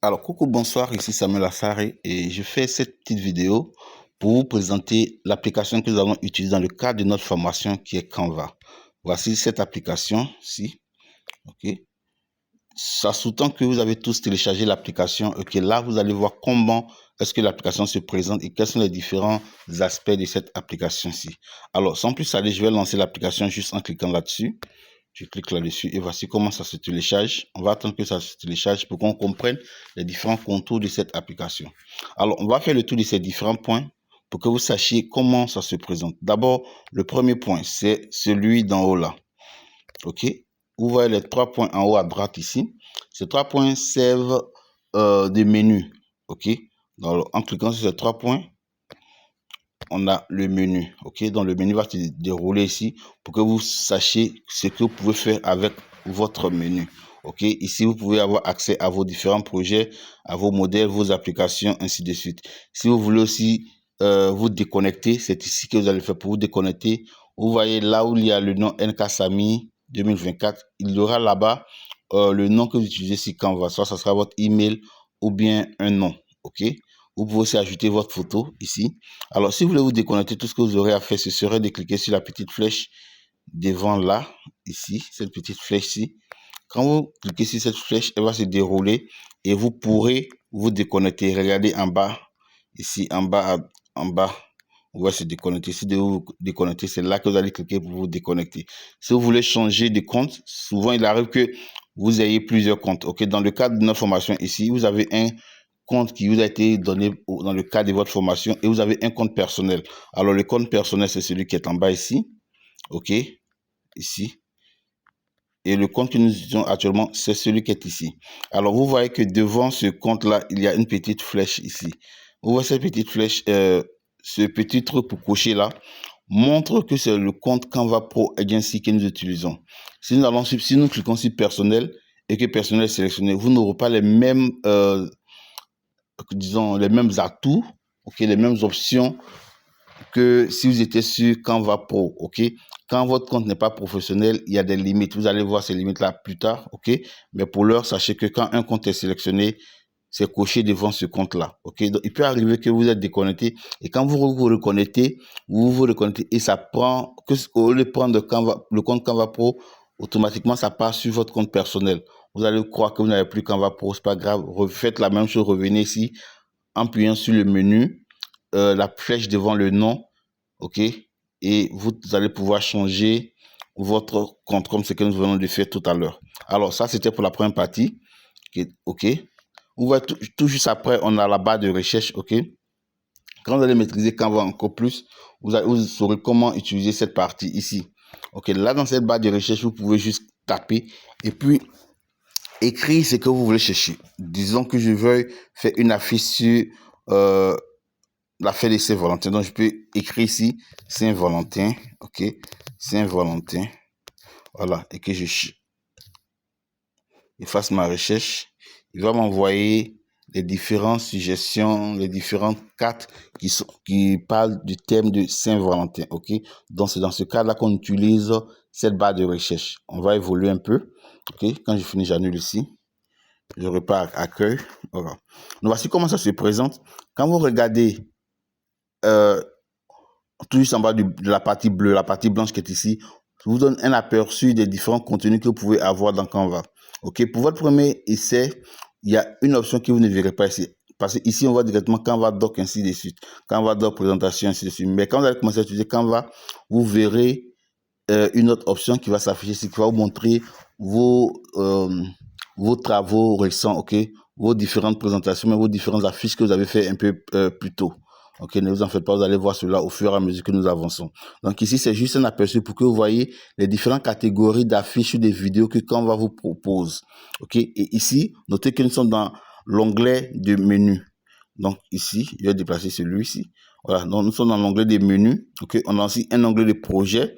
Alors, coucou, bonsoir, ici Samuel Assaré et je fais cette petite vidéo pour vous présenter l'application que nous allons utiliser dans le cadre de notre formation qui est Canva. Voici cette application-ci. Ok. Ça sous-tend que vous avez tous téléchargé l'application. Ok, là, vous allez voir comment est-ce que l'application se présente et quels sont les différents aspects de cette application-ci. Alors, sans plus aller, je vais lancer l'application juste en cliquant là-dessus. Je clique là-dessus et voici comment ça se télécharge. On va attendre que ça se télécharge pour qu'on comprenne les différents contours de cette application. Alors, on va faire le tour de ces différents points pour que vous sachiez comment ça se présente. D'abord, le premier point, c'est celui d'en haut là. OK? Vous voyez les 3 points en haut à droite ici. Ces 3 points servent de menu. OK? Donc, en cliquant sur ces 3 points, on a le menu. OK? Donc, le menu va se dérouler ici pour que vous sachiez ce que vous pouvez faire avec votre menu. OK? Ici, vous pouvez avoir accès à vos différents projets, à vos modèles, vos applications, ainsi de suite. Si vous voulez aussi vous déconnecter, c'est ici que vous allez faire pour vous déconnecter. Vous voyez là où il y a le nom NKSAMI 2024, il y aura là-bas le nom que vous utilisez sur Canva. Soit ça sera votre email ou bien un nom. OK? Vous pouvez aussi ajouter votre photo ici. Alors, si vous voulez vous déconnecter, tout ce que vous aurez à faire, ce serait de cliquer sur la petite flèche devant là, ici, cette petite flèche-ci. Quand vous cliquez sur cette flèche, elle va se dérouler et vous pourrez vous déconnecter. Regardez en bas, ici, en bas, on va se déconnecter. Si vous déconnecter, c'est là que vous allez cliquer pour vous déconnecter. Si vous voulez changer de compte, souvent il arrive que vous ayez plusieurs comptes. OK, dans le cadre de notre formation ici, vous avez un compte qui vous a été donné dans le cadre de votre formation et vous avez un compte personnel. Alors, le compte personnel, c'est celui qui est en bas ici. OK, ici. Et le compte que nous utilisons actuellement, c'est celui qui est ici. Alors, vous voyez que devant ce compte-là, il y a une petite flèche ici. Vous voyez cette petite flèche, ce petit truc pour cocher là, montre que c'est le compte Canva Pro Agency que nous utilisons. Si nous cliquons sur personnel et que personnel est sélectionné, vous n'aurez pas les mêmes, disons, les mêmes atouts, ok, les mêmes options que si vous étiez sur Canva Pro, ok. Quand votre compte n'est pas professionnel, il y a des limites. Vous allez voir ces limites-là plus tard, ok. Mais pour l'heure, sachez que quand un compte est sélectionné, c'est coché devant ce compte-là, ok. Donc, il peut arriver que vous êtes déconnecté et quand vous vous reconnectez, et ça prend, au lieu de prendre le compte Canva Pro, automatiquement, ça part sur votre compte personnel. Vous allez croire que vous n'avez plus Canva Pro, c'est pas grave. Refaites la même chose, revenez ici, en appuyant sur le menu, la flèche devant le nom, ok, et vous allez pouvoir changer votre compte comme ce que nous venons de faire tout à l'heure. Alors, ça, c'était pour la première partie, ok. Vous voyez, tout juste après, on a la barre de recherche, ok. Quand vous allez maîtriser Canva encore plus, vous saurez comment utiliser cette partie ici. Ok, là, dans cette barre de recherche, vous pouvez juste taper et puis écrire ce que vous voulez chercher. Disons que je veuille faire une affiche sur la fête de Saint-Valentin. Donc, je peux écrire ici Saint-Valentin. OK. Saint-Valentin. Voilà. Et que je fasse ma recherche. Il va m'envoyer les différentes suggestions, les différentes cartes qui parlent du thème de Saint-Valentin. OK. Donc, c'est dans ce cas-là qu'on utilise cette barre de recherche. On va évoluer un peu. OK. Quand je finis, j'annule ici. Je repars à accueil. Voilà. Donc, voici comment ça se présente. Quand vous regardez tout juste en bas de la partie bleue, la partie blanche qui est ici, je vous donne un aperçu des différents contenus que vous pouvez avoir dans Canva. OK, pour votre premier essai, il y a une option que vous ne verrez pas ici. Parce que ici, on voit directement Canva Doc, ainsi de suite. Canva Doc, présentation, ainsi de suite. Mais quand vous allez commencer à utiliser Canva, vous verrez une autre option qui va s'afficher ici, qui va vous montrer vos travaux récents, OK, vos différentes présentations, mais vos différentes affiches que vous avez fait un peu plus tôt. Ok, ne vous en faites pas, vous allez voir cela au fur et à mesure que nous avançons. Donc ici, c'est juste un aperçu pour que vous voyez les différentes catégories d'affiches ou des vidéos que Canva vous propose. Ok, et ici, notez que nous sommes dans l'onglet de menu. Donc ici, je vais déplacer celui-ci. Voilà, donc nous sommes dans l'onglet des menus. Ok, on a aussi un onglet de projet.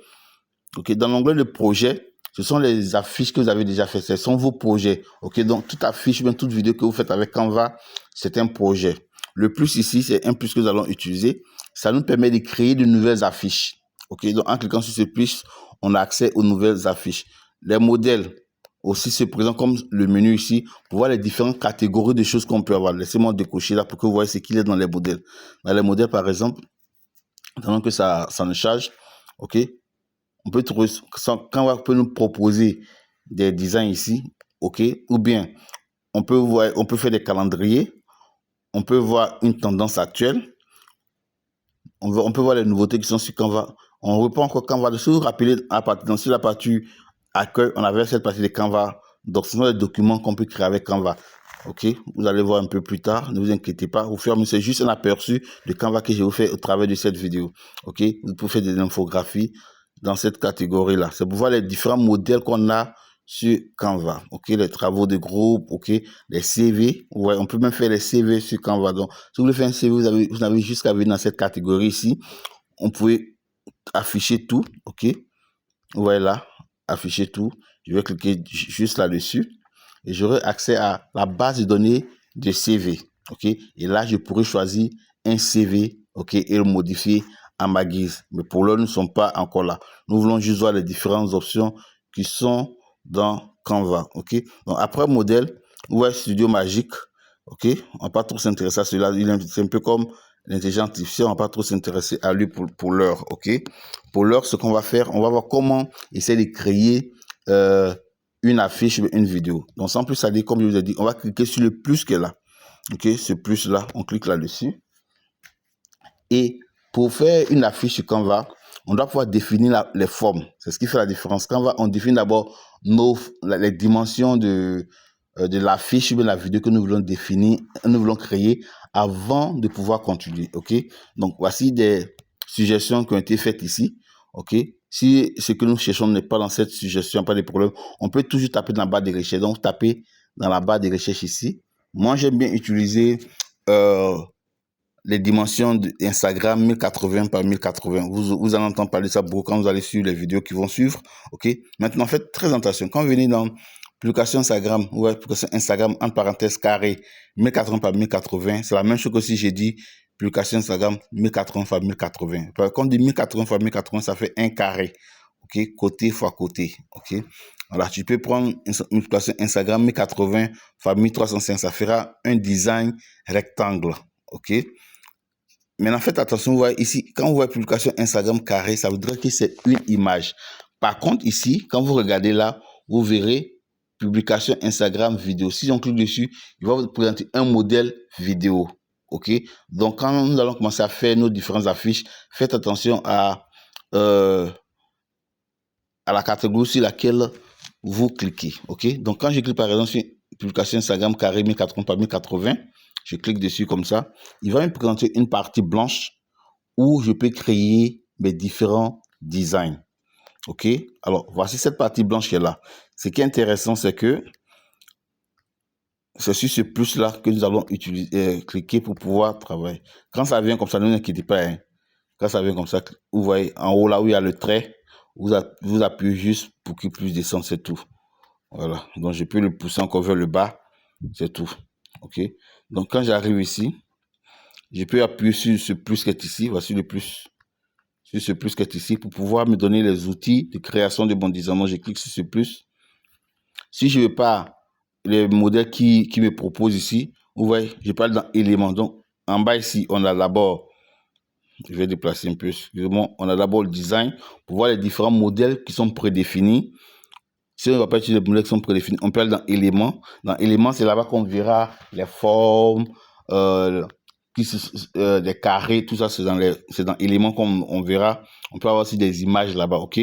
Ok, dans l'onglet de projet, ce sont les affiches que vous avez déjà faites. Ce sont vos projets. Ok, donc toute affiche, même toute vidéo que vous faites avec Canva, c'est un projet. Le plus ici, c'est un plus que nous allons utiliser. Ça nous permet de créer de nouvelles affiches. Ok, donc en cliquant sur ce plus, on a accès aux nouvelles affiches. Les modèles, aussi se présente comme le menu ici pour voir les différentes catégories de choses qu'on peut avoir. Laissez-moi décocher là pour que vous voyez ce qu'il y a dans les modèles. Dans les modèles, par exemple, pendant que ça ne charge, ok, on peut trouver, quand on peut nous proposer des designs ici, ok, ou bien on peut faire des calendriers, on peut voir une tendance actuelle, on peut voir les nouveautés qui sont sur Canva. On reprend encore Canva dessus, rappeler sur la partie accueil, on avait cette partie de Canva. Donc, ce sont les documents qu'on peut créer avec Canva. Ok, vous allez voir un peu plus tard, ne vous inquiétez pas. C'est juste un aperçu de Canva que je vous fais au travers de cette vidéo. Ok, vous pouvez faire des infographies dans cette catégorie-là. C'est pour voir les différents modèles qu'on a sur Canva. Ok, les travaux de groupe, ok, les CV. Ouais, on peut même faire les CV sur Canva. Donc, si vous voulez faire un CV, vous avez juste qu'à venir dans cette catégorie ici. On peut afficher tout, ok. Voilà, afficher tout. Je vais cliquer juste là-dessus et j'aurai accès à la base de données de CV, ok. Et là, je pourrais choisir un CV, ok, et le modifier à ma guise. Mais pour l'heure, nous ne sommes pas encore là. Nous voulons juste voir les différentes options qui sont dans Canva, ok. Donc après modèle, ouais, Studio Magique, ok. On va pas trop s'intéresser à celui-là. C'est un peu comme l'intelligence artificielle, on va pas trop s'intéresser à lui pour l'heure, ok. Pour l'heure, ce qu'on va faire, on va voir comment essayer de créer une affiche, une vidéo. Donc sans plus aller, comme je vous ai dit, on va cliquer sur le plus qui est là, ok. Ce plus là, on clique là-dessus. Et pour faire une affiche sur Canva, on doit pouvoir définir les formes. C'est ce qui fait la différence. Canva, on définit d'abord les dimensions de l'affiche ou de la vidéo que nous voulons définir, nous voulons créer avant de pouvoir continuer. Ok. Donc, voici des suggestions qui ont été faites ici. Ok. Si ce que nous cherchons n'est pas dans cette suggestion, pas de problème, on peut toujours taper dans la barre de recherche. Donc, taper dans la barre de recherche ici. Moi, j'aime bien utiliser les dimensions d'Instagram 1080 par 1080. Vous allez entendre parler de ça beaucoup quand vous allez suivre les vidéos qui vont suivre. Ok. Maintenant, faites très attention. Quand vous venez dans publication Instagram, ouais, publication Instagram, entre parenthèses carré, 1080 par 1080, c'est la même chose que si j'ai dit publication Instagram 1080 par 1080. Quand on dit 1080 par 1080, ça fait un carré. Ok. Côté fois côté. Ok. Alors, tu peux prendre une publication Instagram 1080 par 1305, ça fera un design rectangle. Ok. Maintenant, faites attention, vous voyez ici, quand vous voyez publication Instagram carré, ça veut dire que c'est une image. Par contre, ici, quand vous regardez là, vous verrez publication Instagram vidéo. Si on clique dessus, il va vous présenter un modèle vidéo. OK? Donc, quand nous allons commencer à faire nos différentes affiches, faites attention à la catégorie sur laquelle vous cliquez. OK? Donc, quand je clique par exemple sur publication Instagram carré 1080 par 1080, je clique dessus comme ça. Il va me présenter une partie blanche où je peux créer mes différents designs. OK? Alors, voici cette partie blanche qui est là. Ce qui est intéressant, c'est que c'est sur ce plus-là que nous allons cliquer pour pouvoir travailler. Quand ça vient comme ça, ne vous inquiétez pas. Hein. Quand ça vient comme ça, vous voyez en haut là où il y a le trait, vous appuyez juste pour qu'il puisse descendre, c'est tout. Voilà. Donc, je peux le pousser encore vers le bas, c'est tout. OK? Donc, quand j'arrive ici, je peux appuyer sur ce plus qui est ici. Voici le plus. Sur ce plus qui est ici pour pouvoir me donner les outils de création de bon design. Moi, je clique sur ce plus. Si je ne veux pas les modèles qui me proposent ici, vous voyez, je parle dans éléments. Donc, en bas ici, on a d'abord, je vais déplacer un peu, excusez-moi, on a d'abord le design pour voir les différents modèles qui sont prédéfinis. Si on ne va pas utiliser les modèles qui sont prédéfinis, on peut aller dans éléments. Dans éléments, c'est là-bas qu'on verra les formes, des carrés, tout ça, c'est dans éléments qu'on verra. On peut avoir aussi des images là-bas, ok.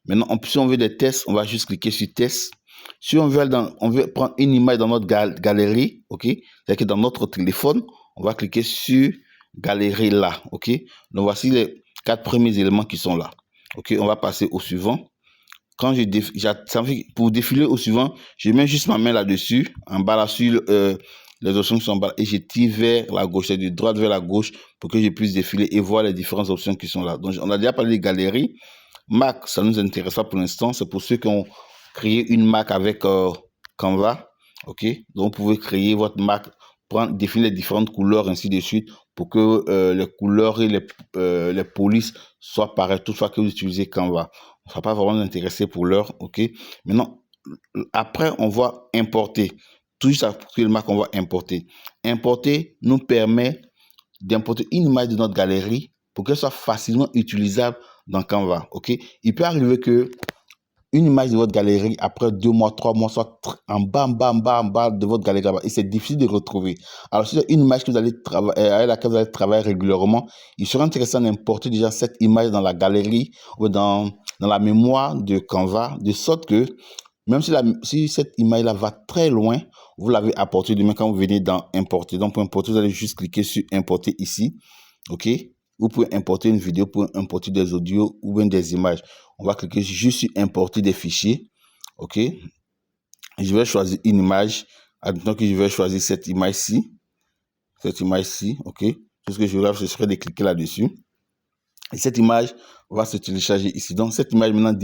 Maintenant, si on veut des tests, on va juste cliquer sur tests. Si on veut prendre une image dans notre galerie, ok, c'est-à-dire que dans notre téléphone, on va cliquer sur galerie là, ok. Donc voici les 4 premiers éléments qui sont là, ok. On va passer au suivant. Quand pour défiler au suivant, je mets juste ma main là-dessus, en bas là sur les options qui sont en bas, et je tire vers la gauche, c'est de droite vers la gauche pour que je puisse défiler et voir les différentes options qui sont là. Donc, on a déjà parlé des galeries. Mac, ça ne nous intéresse pas pour l'instant. C'est pour ceux qui ont créé une Mac avec Canva. OK? Donc, vous pouvez créer votre Mac, définir les différentes couleurs, ainsi de suite, pour que les couleurs et les polices soient pareilles toutefois que vous utilisez Canva. Ça ne va pas vraiment nous intéresser pour l'heure. OK? Maintenant, après, on va importer. Tout juste après le marque, on va importer. Importer nous permet d'importer une image de notre galerie pour qu'elle soit facilement utilisable dans Canva. Ok? Il peut arriver que une image de votre galerie, après 2 mois, 3 mois, soit en bas, de votre galerie, et c'est difficile de retrouver. Alors, si c'est une image que vous allez avec laquelle vous allez travailler régulièrement, il serait intéressant d'importer déjà cette image dans la galerie ou dans la mémoire de Canva, de sorte que même si cette image-là va très loin, vous l'avez apportée demain quand vous venez dans Importer. Donc, pour importer, vous allez juste cliquer sur Importer ici. OK? Vous pouvez importer une vidéo, vous pouvez importer des audios ou bien des images. On va cliquer juste sur Importer des fichiers. OK? Je vais choisir une image. Admettons que je vais choisir cette image-ci. Cette image-ci. OK? Tout ce que je vais faire, ce serait de cliquer là-dessus. Et cette image va se télécharger ici. Donc, cette image maintenant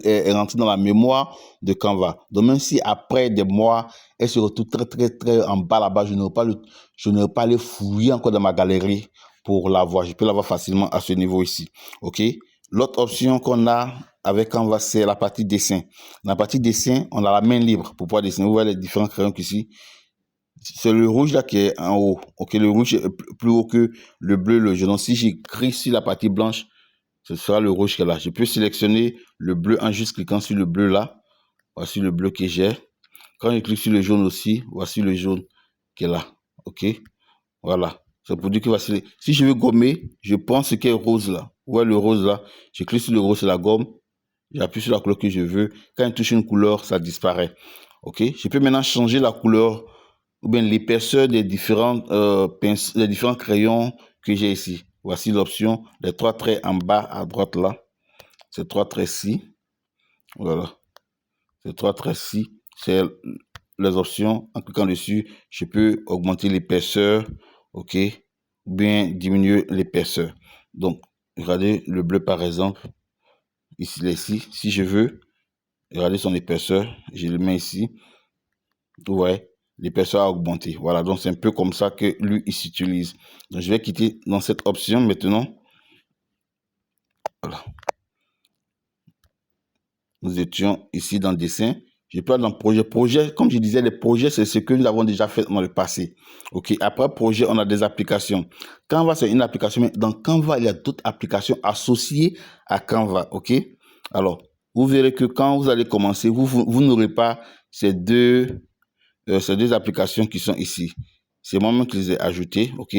est rentrée dans la mémoire de Canva. Donc, même si après des mois, elle se retrouve très en bas là-bas, je n'aurai pas aller fouiller encore dans ma galerie pour la voir. Je peux la voir facilement à ce niveau ici. OK? L'autre option qu'on a avec Canva, c'est la partie dessin. Dans la partie dessin, on a la main libre pour pouvoir dessiner. Vous voyez les différents crayons ici. C'est le rouge là qui est en haut. Ok, le rouge est plus haut que le bleu, le jaune. Donc, si j'écris sur la partie blanche, ce sera le rouge qui est là. Je peux sélectionner le bleu en juste cliquant sur le bleu là. Voici le bleu que j'ai. Quand je clique sur le jaune aussi, voici le jaune qui est là. Ok, voilà. C'est pour dire que voici. Si je veux gommer, je prends ce qui est rose là. Vous voyez le rose là. Je clique sur le rose, c'est la gomme. J'appuie sur la couleur que je veux. Quand je touche une couleur, ça disparaît. Ok, je peux maintenant changer la couleur ou bien l'épaisseur des différents crayons que j'ai ici. Voici l'option, les 3 traits en bas à droite là. Ces 3 traits-ci. Voilà. Ces 3 traits-ci, c'est les options. En cliquant dessus, je peux augmenter l'épaisseur, ok, ou bien diminuer l'épaisseur. Donc, regardez le bleu par exemple. Ici, si je veux, regardez son épaisseur, je le mets ici. Ouais, l'épaisseur a augmenté. Voilà, donc c'est un peu comme ça que lui, il s'utilise. Donc, je vais quitter dans cette option maintenant. Voilà. Nous étions ici dans dessin. Je peux aller dans projet. Projet, comme je disais, les projets, c'est ce que nous avons déjà fait dans le passé. OK. Après projet, on a des applications. Canva, c'est une application, mais dans Canva, il y a d'autres applications associées à Canva. OK. Alors, vous verrez que quand vous allez commencer, vous n'aurez pas ces deux applications qui sont ici. C'est moi-même qui les ai ajoutées. OK.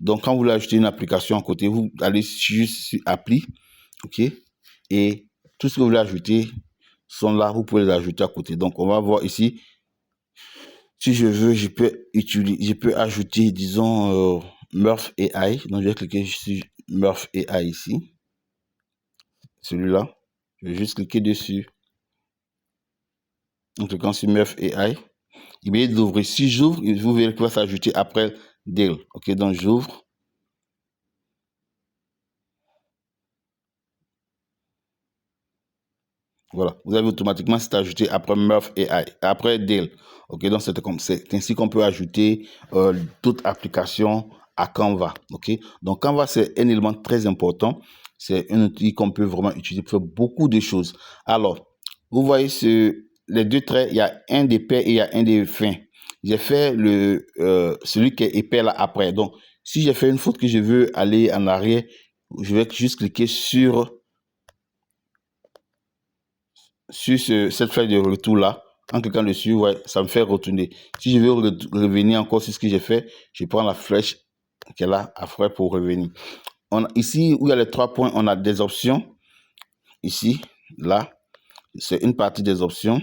Donc, quand vous voulez ajouter une application à côté, vous allez juste sur Appli. OK. Et tout ce que vous voulez ajouter sont là, vous pouvez les ajouter à côté. Donc, on va voir ici. Si je veux, je peux ajouter, disons, Murph AI. Donc, je vais cliquer sur Murph AI ici. Celui-là. Je vais juste cliquer dessus. En cliquant sur Murph AI. Il va d'ouvrir. Si j'ouvre, vous verrez qu'il va s'ajouter après Dale. OK, donc j'ouvre. Voilà, vous avez automatiquement c'est ajouté après Murph AI, après Dale. Ok, donc c'est ainsi qu'on peut ajouter d'autres applications à Canva. Ok, donc Canva c'est un élément très important. C'est un outil qu'on peut vraiment utiliser pour faire beaucoup de choses. Alors, vous voyez les deux traits, il y a un d'épais et il y a un de fin. J'ai fait celui qui est épais là après. Donc, si j'ai fait une faute que je veux aller en arrière, je vais juste cliquer sur cette flèche de retour là, en cliquant dessus, ouais, ça me fait retourner. Si je veux revenir encore sur ce que j'ai fait, je prends la flèche qui est là après pour revenir. Ici où il y a les 3 points, on a des options. Ici, là, c'est une partie des options.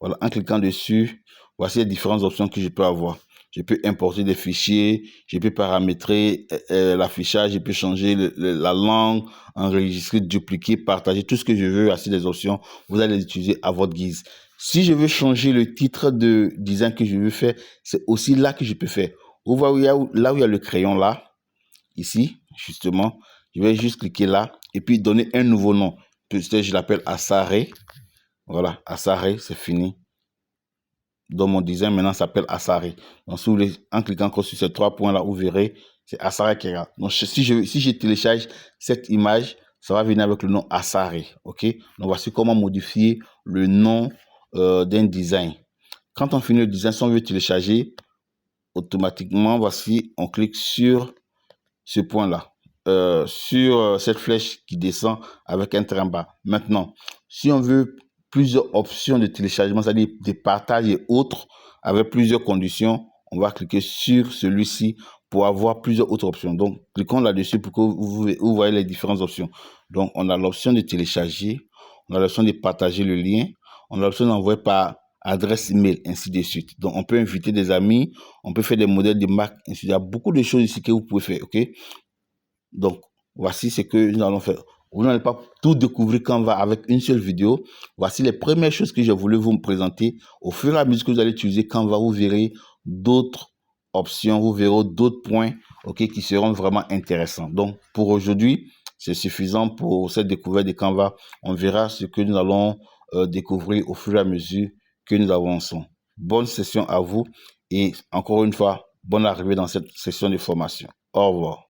Voilà, en cliquant dessus, voici les différentes options que je peux avoir. Je peux importer des fichiers, je peux paramétrer l'affichage, je peux changer la langue, enregistrer, dupliquer, partager, tout ce que je veux, ainsi des options. Vous allez les utiliser à votre guise. Si je veux changer le titre de design que je veux faire, c'est aussi là que je peux faire. Vous voyez là où il y a le crayon là, ici, justement, je vais juste cliquer là et puis donner un nouveau nom. Peut-être je l'appelle Asare. Voilà, Asare, c'est fini. Donc, mon design maintenant s'appelle Asare. Donc, en cliquant encore sur ces 3 points-là, vous verrez, c'est Asare qui est là. Donc, si je télécharge cette image, ça va venir avec le nom Asare. OK? Donc, voici comment modifier le nom d'un design. Quand on finit le design, si on veut télécharger, automatiquement, voici, on clique sur ce point-là, sur cette flèche qui descend avec un trait en bas. Maintenant, si on veut plusieurs options de téléchargement, c'est-à-dire des partages et autres, avec plusieurs conditions, on va cliquer sur celui-ci pour avoir plusieurs autres options. Donc, cliquons là-dessus pour que vous voyez les différentes options. Donc, on a l'option de télécharger, on a l'option de partager le lien, on a l'option d'envoyer par adresse email, ainsi de suite. Donc, on peut inviter des amis, on peut faire des modèles de marque, ainsi de suite. Il y a beaucoup de choses ici que vous pouvez faire, ok? Donc, voici ce que nous allons faire. Vous n'allez pas tout découvrir Canva avec une seule vidéo. Voici les premières choses que j'ai voulu vous présenter. Au fur et à mesure que vous allez utiliser Canva, vous verrez d'autres options, vous verrez d'autres points, ok, qui seront vraiment intéressants. Donc, pour aujourd'hui, c'est suffisant pour cette découverte de Canva. On verra ce que nous allons découvrir au fur et à mesure que nous avançons. Bonne session à vous et encore une fois, bonne arrivée dans cette session de formation. Au revoir.